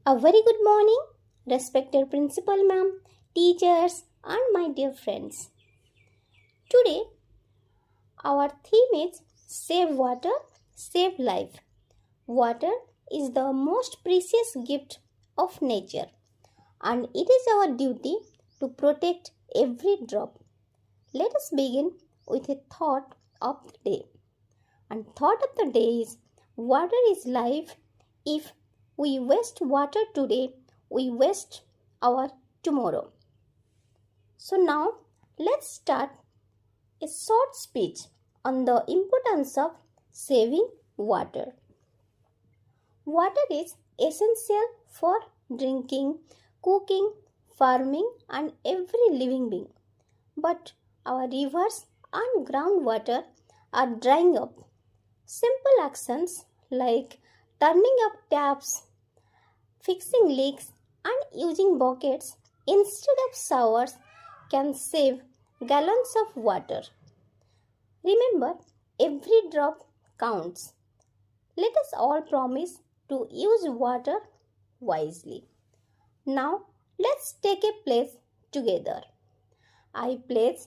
A very good morning, respected principal ma'am, teachers, and my dear friends. Today, our theme is Save Water, Save Life. Water is the most precious gift of nature, and it is our duty to protect every drop. Let us begin with a thought of the day. And thought of the day is water is life. If we waste water today, we waste our tomorrow. So now let's start a short speech on the importance of saving water. Water is essential for drinking, cooking, farming, and every living being. But our rivers and groundwater are drying up. Simple actions like turning up taps, fixing leaks, and using buckets instead of showers can save gallons of water. Remember, every drop counts. Let us all promise to use water wisely. Now, let's take a pledge together. I pledge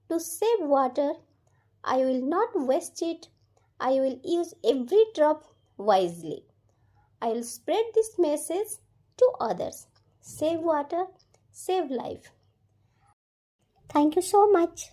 to save water. I will not waste it. I will use every drop wisely. I will spread this message to others. Save water, save life. Thank you so much.